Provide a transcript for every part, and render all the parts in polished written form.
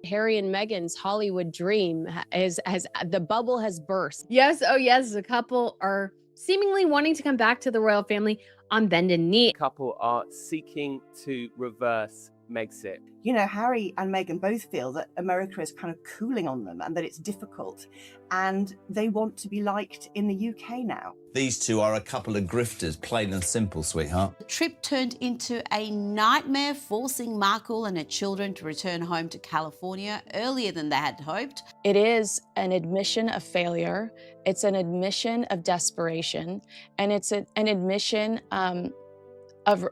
Harry and Meghan's Hollywood dream has the bubble has burst. Yes, oh yes, the couple are seemingly wanting to come back to the royal family on bended knee. The couple are seeking to reverse Megxit. You know, Harry and Meghan both feel that America is kind of cooling on them and that it's difficult, and they want to be liked in the UK now. These two are a couple of grifters, plain and simple, sweetheart. The trip turned into a nightmare, forcing Markle and her children to return home to California earlier than they had hoped. It is an admission of failure. It's an admission of desperation, and it's an admission of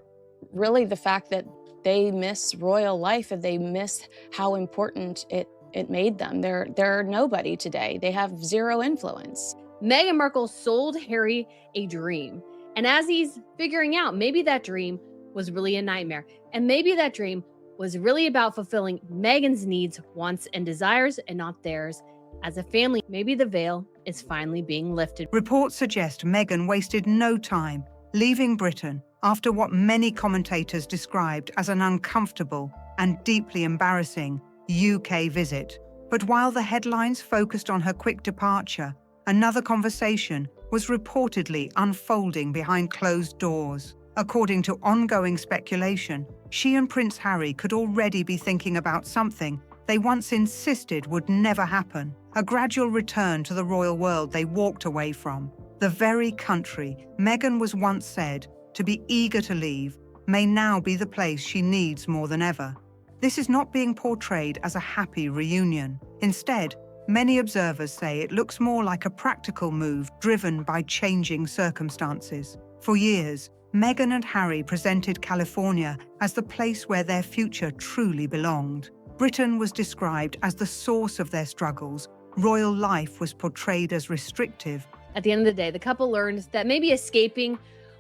really the fact that they miss royal life and they miss how important it made them. They're nobody today. They have zero influence. Meghan Markle sold Harry a dream. And as he's figuring out, maybe that dream was really a nightmare. And maybe that dream was really about fulfilling Meghan's needs, wants, and desires, and not theirs. As a family, maybe the veil is finally being lifted. Reports suggest Meghan wasted no time leaving Britain after what many commentators described as an uncomfortable and deeply embarrassing UK visit. But while the headlines focused on her quick departure, another conversation was reportedly unfolding behind closed doors. According to ongoing speculation, she and Prince Harry could already be thinking about something they once insisted would never happen, a gradual return to the royal world they walked away from. The very country Meghan was once said to be eager to leave may now be the place she needs more than ever. This is not being portrayed as a happy reunion. Instead, many observers say it looks more like a practical move driven by changing circumstances. For years, Meghan and Harry presented California as the place where their future truly belonged. Britain was described as the source of their struggles. Royal life was portrayed as restrictive. At the end of the day, the couple learned that maybe escaping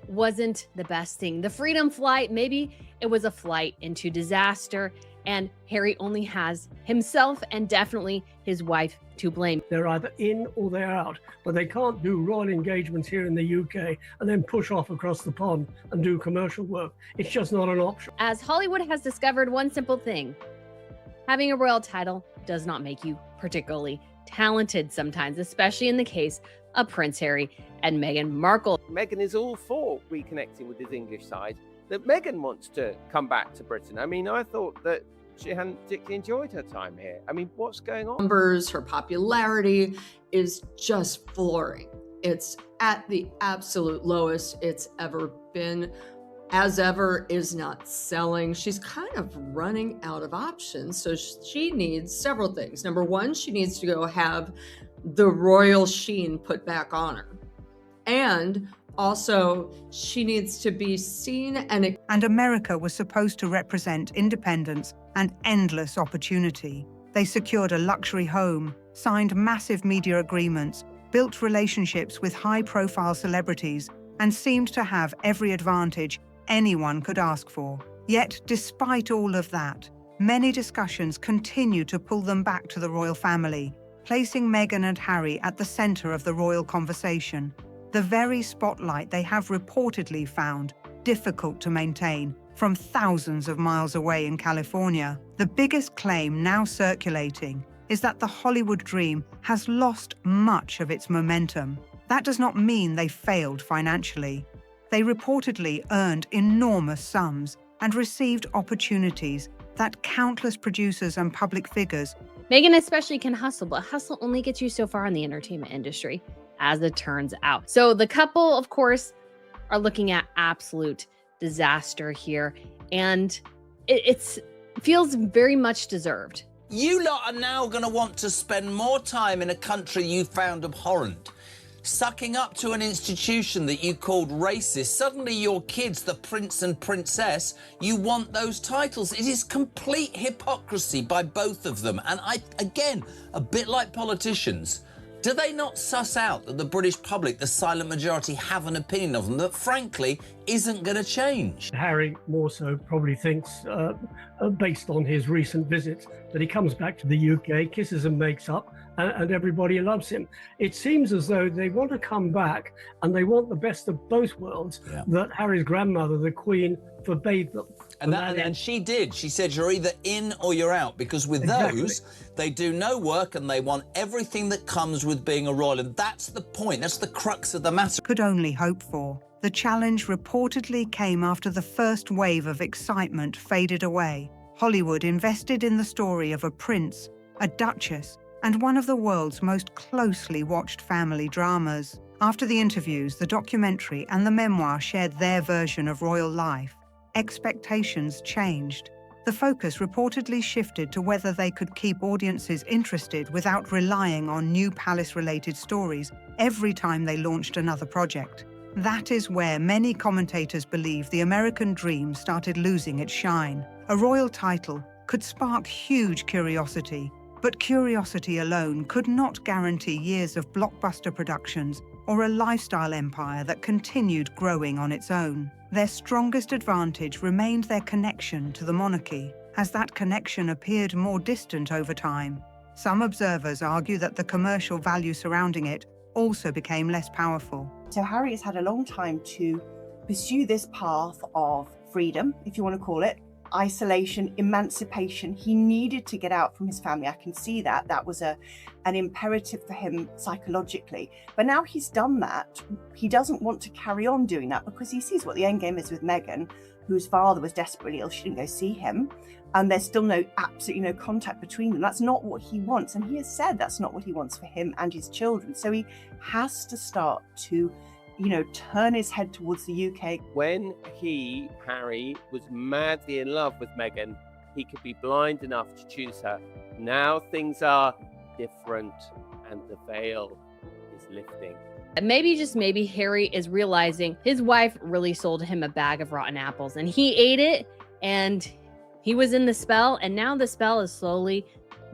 wasn't the best thing. The freedom flight, maybe it was a flight into disaster, and Harry only has himself and definitely his wife to blame. They're either in or they're out, but they can't do royal engagements here in the UK and then push off across the pond and do commercial work. It's just not an option. As Hollywood has discovered one simple thing: having a royal title does not make you particularly talented sometimes, especially in the case of Prince Harry and Meghan Markle. Meghan is all for reconnecting with his English side, that Meghan wants to come back to Britain. I mean, I thought that she hadn't particularly enjoyed her time here. I mean, what's going on? Numbers, her popularity is just flooring. It's at the absolute lowest it's ever been. As Ever is not selling. She's kind of running out of options. So she needs several things. Number one, she needs to go have the royal sheen put back on her. And also, she needs to be seen and America was supposed to represent independence and endless opportunity. They secured a luxury home, signed massive media agreements, built relationships with high-profile celebrities, and seemed to have every advantage anyone could ask for. Yet, despite all of that, many discussions continue to pull them back to the royal family, placing Meghan and Harry at the center of the royal conversation, the very spotlight they have reportedly found difficult to maintain from thousands of miles away in California. The biggest claim now circulating is that the Hollywood dream has lost much of its momentum. That does not mean they failed financially. They reportedly earned enormous sums and received opportunities that countless producers and public figures. Meghan especially can hustle, but hustle only gets you so far in the entertainment industry, as it turns out. So the couple, of course, are looking at absolute disaster here, and it feels very much deserved. You lot are now going to want to spend more time in a country you found abhorrent, sucking up to an institution that you called racist. Suddenly your kids, the prince and princess, you want those titles. It is complete hypocrisy by both of them. And again, a bit like politicians, do they not suss out that the British public, the silent majority, have an opinion of them that frankly isn't going to change. Harry more so probably thinks, based on his recent visits, that he comes back to the UK, kisses and makes up, and everybody loves him. It seems as though they want to come back and they want the best of both worlds, that Harry's grandmother, the Queen, forbade them. And she did. She said, you're either in or you're out, because with those, they do no work and they want everything that comes with being a royal. And that's the point. That's the crux of the matter. Could only hope for. The challenge reportedly came after the first wave of excitement faded away. Hollywood invested in the story of a prince, a duchess, and one of the world's most closely watched family dramas. After the interviews, the documentary and the memoir shared their version of royal life. Expectations changed. The focus reportedly shifted to whether they could keep audiences interested without relying on new palace-related stories every time they launched another project. That is where many commentators believe the American dream started losing its shine. A royal title could spark huge curiosity, but curiosity alone could not guarantee years of blockbuster productions or a lifestyle empire that continued growing on its own. Their strongest advantage remained their connection to the monarchy, as that connection appeared more distant over time. Some observers argue that the commercial value surrounding it also became less powerful. So Harry has had a long time to pursue this path of freedom, if you want to call it, isolation, emancipation. He needed to get out from his family. I can see that. That was an imperative for him psychologically. But now he's done that, he doesn't want to carry on doing that because he sees what the end game is with Meghan, whose father was desperately ill. She didn't go see him. And there's still absolutely no contact between them. That's not what he wants. And he has said that's not what he wants for him and his children. So he has to start to, turn his head towards the UK. When Harry, was madly in love with Meghan, he could be blind enough to choose her. Now things are different and the veil is lifting. Maybe, just maybe, Harry is realizing his wife really sold him a bag of rotten apples and he ate it and he was in the spell, and now the spell is slowly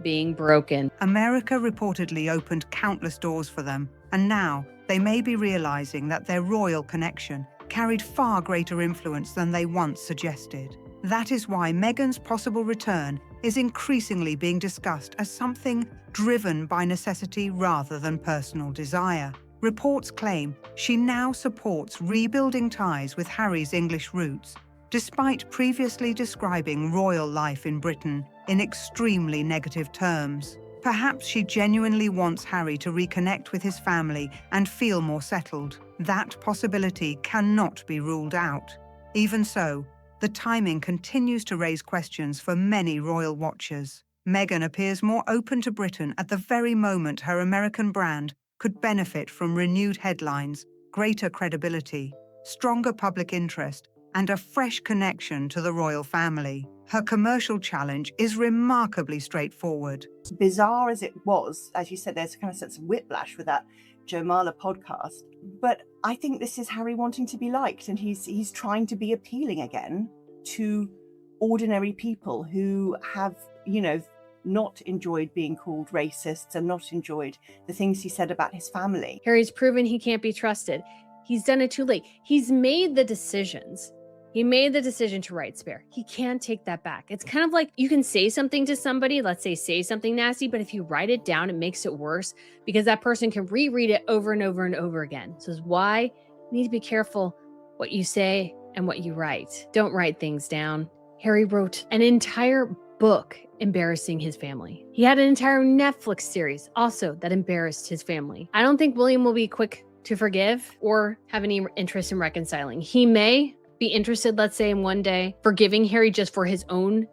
being broken. America reportedly opened countless doors for them, and now they may be realizing that their royal connection carried far greater influence than they once suggested. That is why Meghan's possible return is increasingly being discussed as something driven by necessity rather than personal desire. Reports claim she now supports rebuilding ties with Harry's English roots, despite previously describing royal life in Britain in extremely negative terms. Perhaps she genuinely wants Harry to reconnect with his family and feel more settled. That possibility cannot be ruled out. Even so, the timing continues to raise questions for many royal watchers. Meghan appears more open to Britain at the very moment her American brand could benefit from renewed headlines, greater credibility, stronger public interest, and a fresh connection to the royal family. Her commercial challenge is remarkably straightforward. Bizarre as it was, as you said, there's a kind of sense of whiplash with that Joe Marler podcast. But I think this is Harry wanting to be liked, and he's trying to be appealing again to ordinary people who have, not enjoyed being called racists and not enjoyed the things he said about his family. Harry's proven he can't be trusted. He's done it too late. He's made the decisions. He made the decision to write Spare. He can't take that back. It's kind of like you can say something to somebody, let's say something nasty, but if you write it down, it makes it worse because that person can reread it over and over and over again. So this is why you need to be careful what you say and what you write. Don't write things down. Harry wrote an entire book embarrassing his family. He had an entire Netflix series also that embarrassed his family. I don't think William will be quick to forgive or have any interest in reconciling. He may be interested, let's say, in one day forgiving Harry just for his own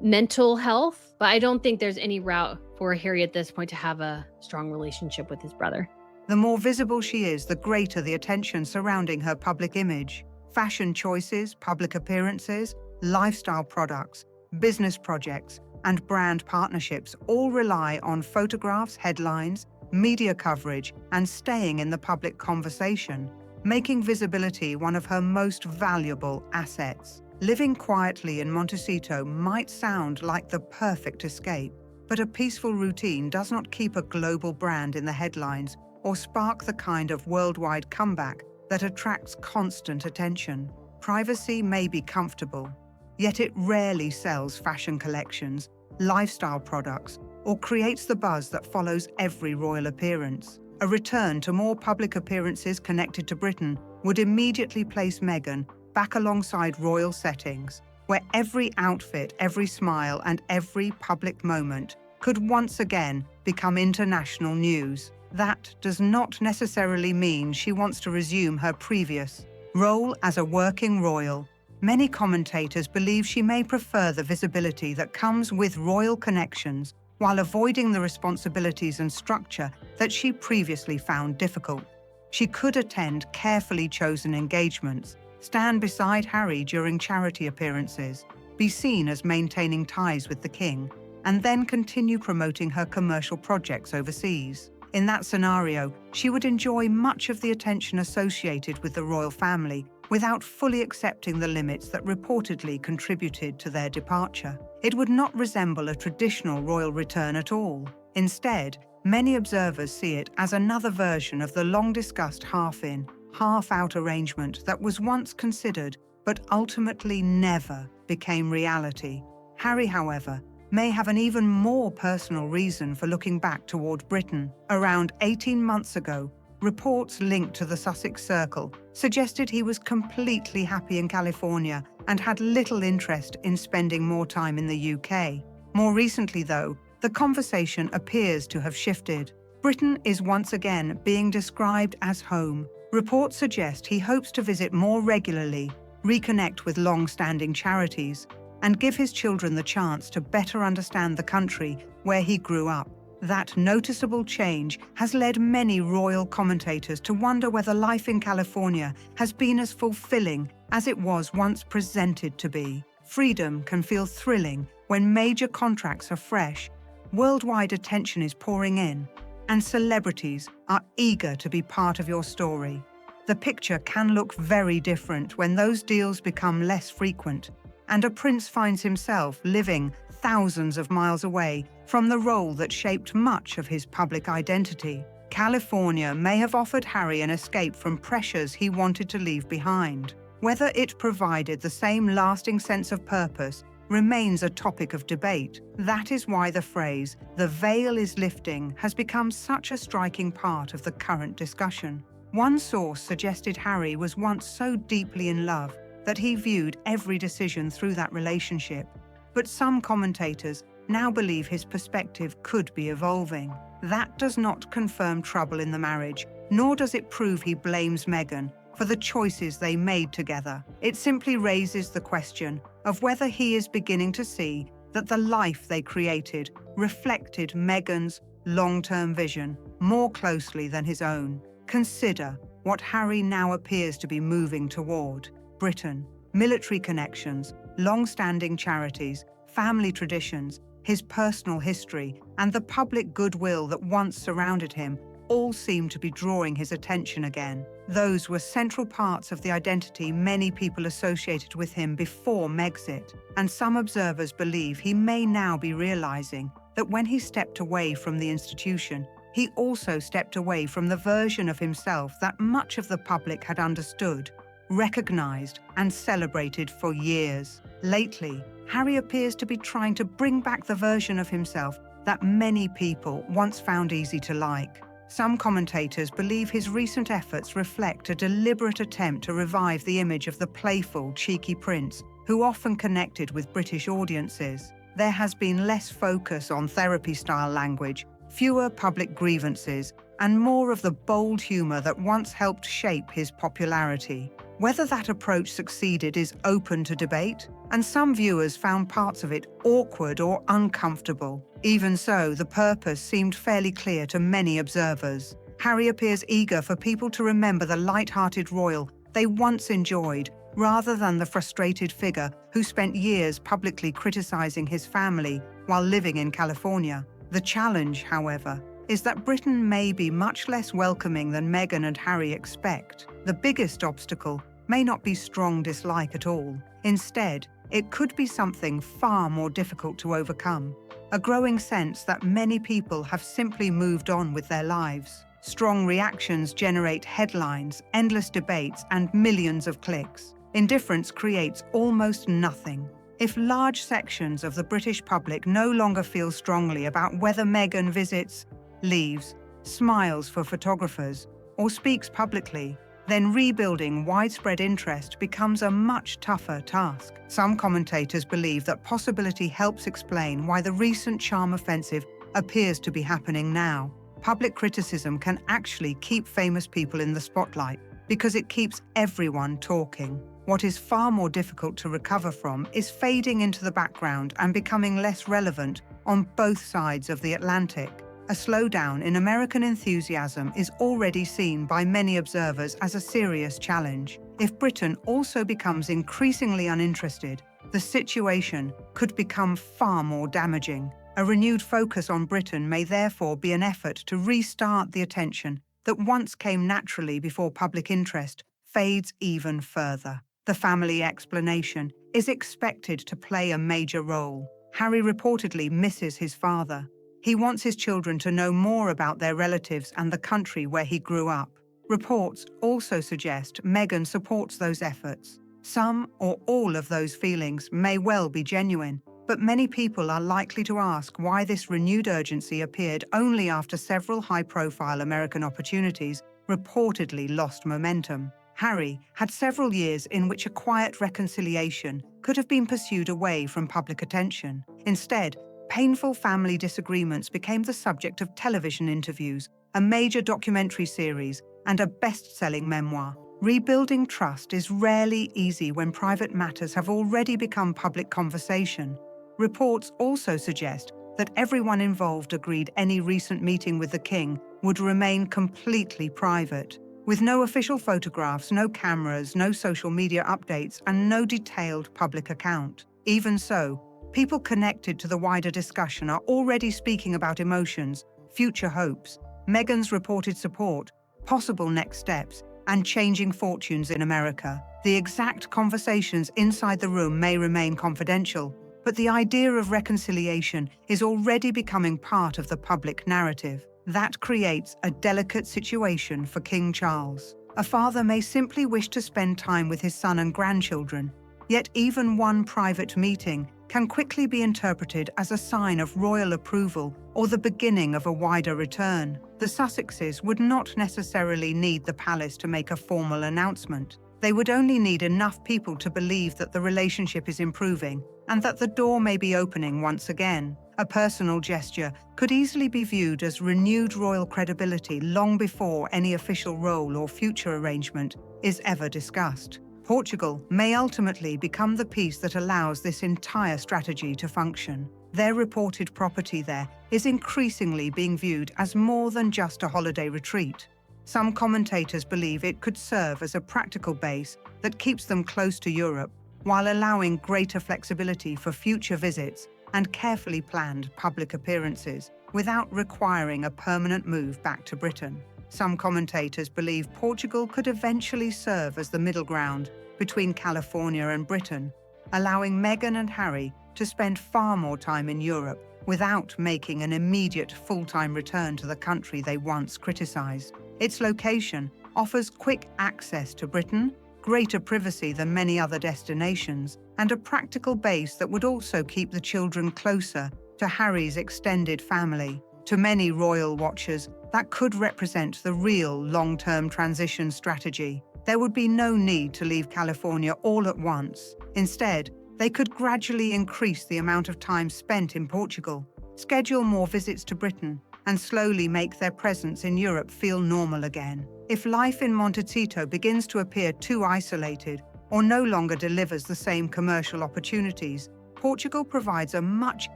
mental health, but I don't think there's any route for Harry at this point to have a strong relationship with his brother. The more visible she is, the greater the attention surrounding her public image. Fashion choices, public appearances, lifestyle products, business projects, and brand partnerships all rely on photographs, headlines, media coverage, and staying in the public conversation, making visibility one of her most valuable assets. Living quietly in Montecito might sound like the perfect escape, but a peaceful routine does not keep a global brand in the headlines or spark the kind of worldwide comeback that attracts constant attention. Privacy may be comfortable, yet it rarely sells fashion collections, lifestyle products, or creates the buzz that follows every royal appearance. A return to more public appearances connected to Britain would immediately place Meghan back alongside royal settings, where every outfit, every smile, and every public moment could once again become international news. That does not necessarily mean she wants to resume her previous role as a working royal. Many commentators believe she may prefer the visibility that comes with royal connections while avoiding the responsibilities and structure that she previously found difficult. She could attend carefully chosen engagements, stand beside Harry during charity appearances, be seen as maintaining ties with the king, and then continue promoting her commercial projects overseas. In that scenario, she would enjoy much of the attention associated with the royal family without fully accepting the limits that reportedly contributed to their departure. It would not resemble a traditional royal return at all. Instead, many observers see it as another version of the long-discussed half-in, half-out arrangement that was once considered but ultimately never became reality. Harry, however, may have an even more personal reason for looking back toward Britain. Around 18 months ago, reports linked to the Sussex circle suggested he was completely happy in California and had little interest in spending more time in the UK. More recently, though, the conversation appears to have shifted. Britain is once again being described as home. Reports suggest he hopes to visit more regularly, reconnect with long-standing charities, and give his children the chance to better understand the country where he grew up. That noticeable change has led many royal commentators to wonder whether life in California has been as fulfilling as it was once presented to be. Freedom can feel thrilling when major contracts are fresh, worldwide attention is pouring in, and celebrities are eager to be part of your story. The picture can look very different when those deals become less frequent, and a prince finds himself living thousands of miles away from the role that shaped much of his public identity. California may have offered Harry an escape from pressures he wanted to leave behind. Whether it provided the same lasting sense of purpose remains a topic of debate. That is why the phrase, "the veil is lifting," has become such a striking part of the current discussion. One source suggested Harry was once so deeply in love that he viewed every decision through that relationship. But some commentators now believe his perspective could be evolving. That does not confirm trouble in the marriage, nor does it prove he blames Meghan for the choices they made together. It simply raises the question of whether he is beginning to see that the life they created reflected Meghan's long-term vision more closely than his own. Consider what Harry now appears to be moving toward: Britain, military connections, long-standing charities, family traditions, his personal history, and the public goodwill that once surrounded him all seem to be drawing his attention again. Those were central parts of the identity many people associated with him before Megxit, and some observers believe he may now be realizing that when he stepped away from the institution, he also stepped away from the version of himself that much of the public had understood, recognized, and celebrated for years. Lately, Harry appears to be trying to bring back the version of himself that many people once found easy to like. Some commentators believe his recent efforts reflect a deliberate attempt to revive the image of the playful, cheeky prince who often connected with British audiences. There has been less focus on therapy-style language, fewer public grievances, and more of the bold humor that once helped shape his popularity. Whether that approach succeeded is open to debate, and some viewers found parts of it awkward or uncomfortable. Even so, the purpose seemed fairly clear to many observers. Harry appears eager for people to remember the light-hearted royal they once enjoyed, rather than the frustrated figure who spent years publicly criticizing his family while living in California. The challenge, however, is that Britain may be much less welcoming than Meghan and Harry expect. The biggest obstacle may not be strong dislike at all. Instead, it could be something far more difficult to overcome: a growing sense that many people have simply moved on with their lives. Strong reactions generate headlines, endless debates, and millions of clicks. Indifference creates almost nothing. If large sections of the British public no longer feel strongly about whether Meghan visits, leaves, smiles for photographers, or speaks publicly, then rebuilding widespread interest becomes a much tougher task. Some commentators believe that possibility helps explain why the recent charm offensive appears to be happening now. Public criticism can actually keep famous people in the spotlight because it keeps everyone talking. What is far more difficult to recover from is fading into the background and becoming less relevant on both sides of the Atlantic. A slowdown in American enthusiasm is already seen by many observers as a serious challenge. If Britain also becomes increasingly uninterested, the situation could become far more damaging. A renewed focus on Britain may therefore be an effort to restart the attention that once came naturally before public interest fades even further. The family explanation is expected to play a major role. Harry reportedly misses his father. He wants his children to know more about their relatives and the country where he grew up. Reports also suggest Meghan supports those efforts. Some or all of those feelings may well be genuine, but many people are likely to ask why this renewed urgency appeared only after several high-profile American opportunities reportedly lost momentum. Harry had several years in which a quiet reconciliation could have been pursued away from public attention. Instead, painful family disagreements became the subject of television interviews, a major documentary series, and a best-selling memoir. Rebuilding trust is rarely easy when private matters have already become public conversation. Reports also suggest that everyone involved agreed any recent meeting with the king would remain completely private. With no official photographs, no cameras, no social media updates, and no detailed public account. Even so, people connected to the wider discussion are already speaking about emotions, future hopes, Meghan's reported support, possible next steps, and changing fortunes in America. The exact conversations inside the room may remain confidential, but the idea of reconciliation is already becoming part of the public narrative. That creates a delicate situation for King Charles. A father may simply wish to spend time with his son and grandchildren, yet even one private meeting can quickly be interpreted as a sign of royal approval or the beginning of a wider return. The Sussexes would not necessarily need the palace to make a formal announcement. They would only need enough people to believe that the relationship is improving and that the door may be opening once again. A personal gesture could easily be viewed as renewed royal credibility long before any official role or future arrangement is ever discussed. Portugal may ultimately become the piece that allows this entire strategy to function. Their reported property there is increasingly being viewed as more than just a holiday retreat. Some commentators believe it could serve as a practical base that keeps them close to Europe while allowing greater flexibility for future visits and carefully planned public appearances without requiring a permanent move back to Britain. Some commentators believe Portugal could eventually serve as the middle ground between California and Britain, allowing Meghan and Harry to spend far more time in Europe without making an immediate full-time return to the country they once criticized. Its location offers quick access to Britain, greater privacy than many other destinations, and a practical base that would also keep the children closer to Harry's extended family. To many royal watchers, that could represent the real long-term transition strategy. There would be no need to leave California all at once. Instead, they could gradually increase the amount of time spent in Portugal, schedule more visits to Britain, and slowly make their presence in Europe feel normal again. If life in Montecito begins to appear too isolated or no longer delivers the same commercial opportunities, Portugal provides a much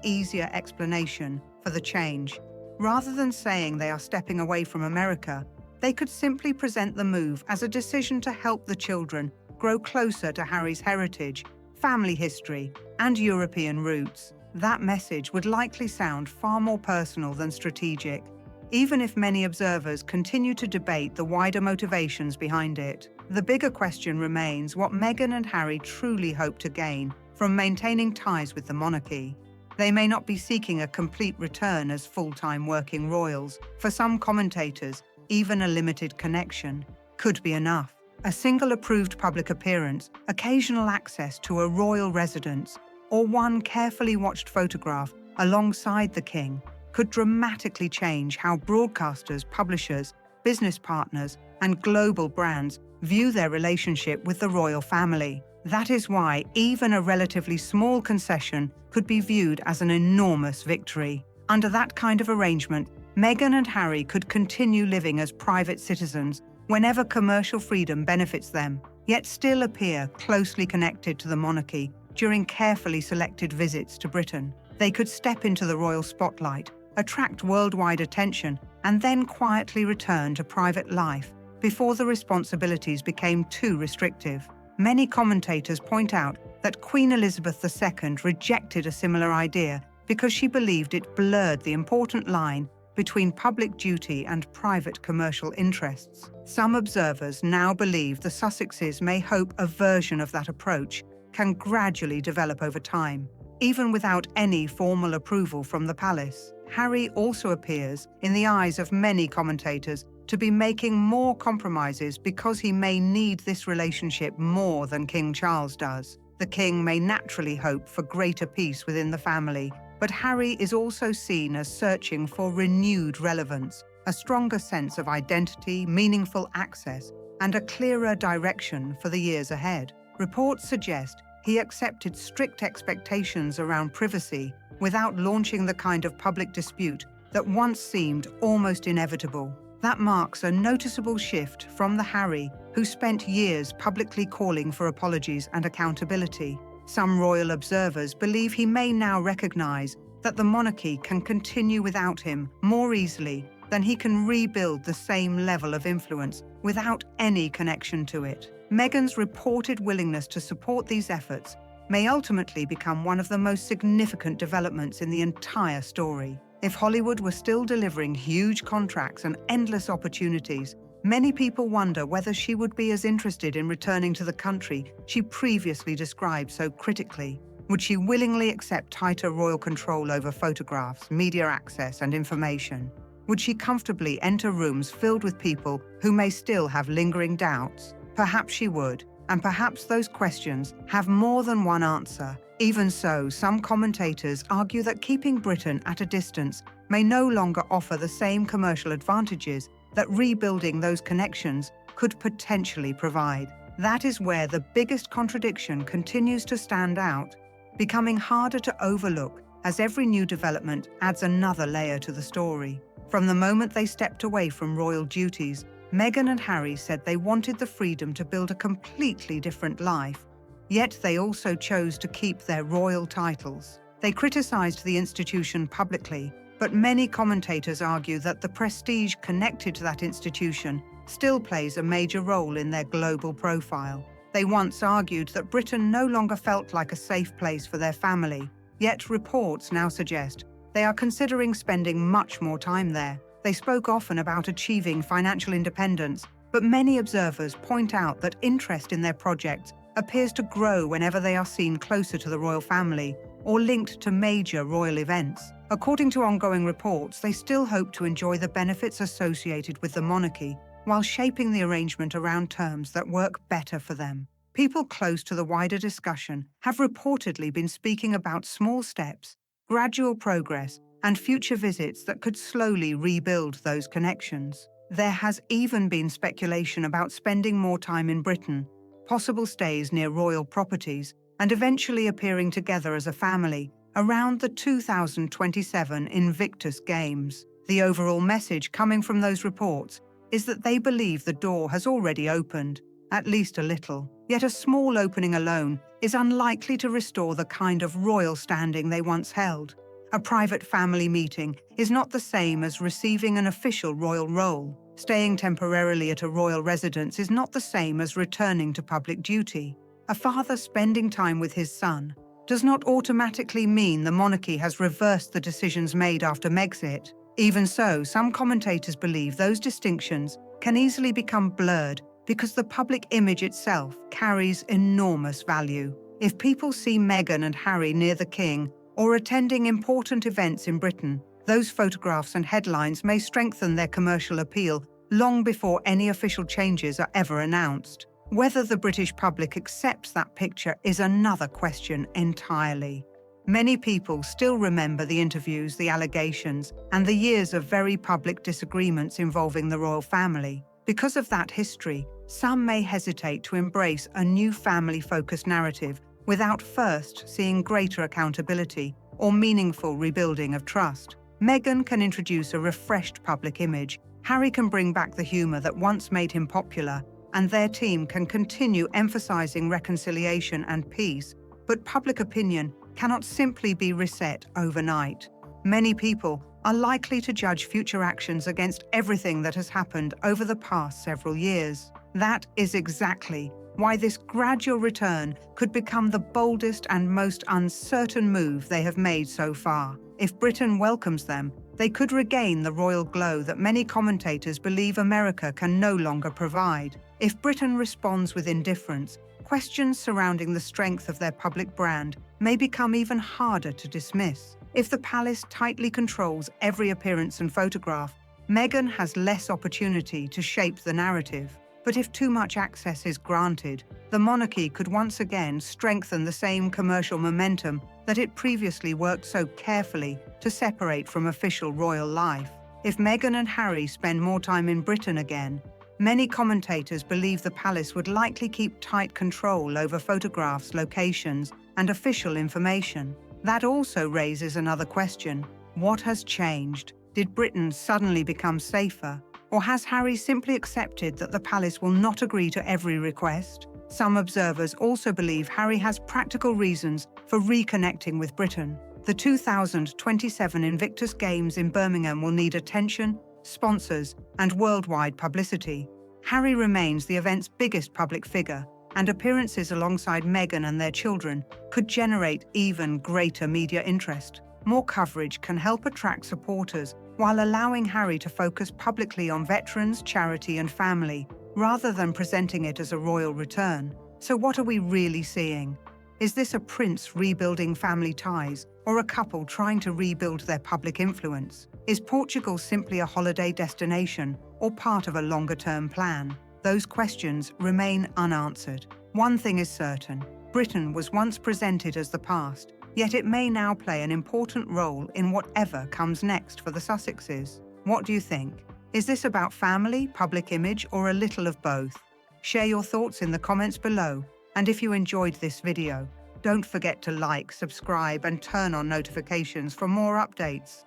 easier explanation for the change. Rather than saying they are stepping away from America, they could simply present the move as a decision to help the children grow closer to Harry's heritage, family history, and European roots. That message would likely sound far more personal than strategic, even if many observers continue to debate the wider motivations behind it. The bigger question remains what Meghan and Harry truly hope to gain from maintaining ties with the monarchy. They may not be seeking a complete return as full-time working royals. For some commentators, even a limited connection could be enough. A single approved public appearance, occasional access to a royal residence, or one carefully watched photograph alongside the king could dramatically change how broadcasters, publishers, business partners, and global brands view their relationship with the royal family. That is why even a relatively small concession could be viewed as an enormous victory. Under that kind of arrangement, Meghan and Harry could continue living as private citizens whenever commercial freedom benefits them, yet still appear closely connected to the monarchy during carefully selected visits to Britain. They could step into the royal spotlight, attract worldwide attention, and then quietly return to private life before the responsibilities became too restrictive. Many commentators point out that Queen Elizabeth II rejected a similar idea because she believed it blurred the important line between public duty and private commercial interests. Some observers now believe the Sussexes may hope a version of that approach can gradually develop over time, even without any formal approval from the palace. Harry also appears, in the eyes of many commentators, to be making more compromises because he may need this relationship more than King Charles does. The king may naturally hope for greater peace within the family, but Harry is also seen as searching for renewed relevance, a stronger sense of identity, meaningful access, and a clearer direction for the years ahead. Reports suggest he accepted strict expectations around privacy without launching the kind of public dispute that once seemed almost inevitable. That marks a noticeable shift from the Harry who spent years publicly calling for apologies and accountability. Some royal observers believe he may now recognize that the monarchy can continue without him more easily than he can rebuild the same level of influence without any connection to it. Meghan's reported willingness to support these efforts may ultimately become one of the most significant developments in the entire story. If Hollywood were still delivering huge contracts and endless opportunities, many people wonder whether she would be as interested in returning to the country she previously described so critically. Would she willingly accept tighter royal control over photographs, media access, and information? Would she comfortably enter rooms filled with people who may still have lingering doubts? Perhaps she would, and perhaps those questions have more than one answer. Even so, some commentators argue that keeping Britain at a distance may no longer offer the same commercial advantages that rebuilding those connections could potentially provide. That is where the biggest contradiction continues to stand out, becoming harder to overlook as every new development adds another layer to the story. From the moment they stepped away from royal duties, Meghan and Harry said they wanted the freedom to build a completely different life. Yet they also chose to keep their royal titles. They criticized the institution publicly, but many commentators argue that the prestige connected to that institution still plays a major role in their global profile. They once argued that Britain no longer felt like a safe place for their family, yet reports now suggest they are considering spending much more time there. They spoke often about achieving financial independence, but many observers point out that interest in their projects appears to grow whenever they are seen closer to the royal family or linked to major royal events. According to ongoing reports, they still hope to enjoy the benefits associated with the monarchy while shaping the arrangement around terms that work better for them. People close to the wider discussion have reportedly been speaking about small steps, gradual progress, and future visits that could slowly rebuild those connections. There has even been speculation about spending more time in Britain, possible stays near royal properties, and eventually appearing together as a family around the 2027 Invictus Games. The overall message coming from those reports is that they believe the door has already opened, at least a little. Yet a small opening alone is unlikely to restore the kind of royal standing they once held. A private family meeting is not the same as receiving an official royal role. Staying temporarily at a royal residence is not the same as returning to public duty. A father spending time with his son does not automatically mean the monarchy has reversed the decisions made after Megxit. Even so, some commentators believe those distinctions can easily become blurred because the public image itself carries enormous value. If people see Meghan and Harry near the king or attending important events in Britain, those photographs and headlines may strengthen their commercial appeal long before any official changes are ever announced. Whether the British public accepts that picture is another question entirely. Many people still remember the interviews, the allegations, and the years of very public disagreements involving the royal family. Because of that history, some may hesitate to embrace a new family-focused narrative without first seeing greater accountability or meaningful rebuilding of trust. Meghan can introduce a refreshed public image, Harry can bring back the humour that once made him popular, and their team can continue emphasising reconciliation and peace, but public opinion cannot simply be reset overnight. Many people are likely to judge future actions against everything that has happened over the past several years. That is exactly why this gradual return could become the boldest and most uncertain move they have made so far. If Britain welcomes them, they could regain the royal glow that many commentators believe America can no longer provide. If Britain responds with indifference, questions surrounding the strength of their public brand may become even harder to dismiss. If the palace tightly controls every appearance and photograph, Meghan has less opportunity to shape the narrative. But if too much access is granted, the monarchy could once again strengthen the same commercial momentum that it previously worked so carefully to separate from official royal life. If Meghan and Harry spend more time in Britain again, many commentators believe the palace would likely keep tight control over photographs, locations, and official information. That also raises another question. What has changed? Did Britain suddenly become safer? Or has Harry simply accepted that the palace will not agree to every request? Some observers also believe Harry has practical reasons for reconnecting with Britain. The 2027 Invictus Games in Birmingham will need attention, sponsors, and worldwide publicity. Harry remains the event's biggest public figure, and appearances alongside Meghan and their children could generate even greater media interest. More coverage can help attract supporters while allowing Harry to focus publicly on veterans, charity, and family, rather than presenting it as a royal return. So what are we really seeing? Is this a prince rebuilding family ties, or a couple trying to rebuild their public influence? Is Portugal simply a holiday destination, or part of a longer-term plan? Those questions remain unanswered. One thing is certain: Britain was once presented as the past, yet it may now play an important role in whatever comes next for the Sussexes. What do you think? Is this about family, public image, or a little of both? Share your thoughts in the comments below, and if you enjoyed this video, don't forget to like, subscribe, and turn on notifications for more updates.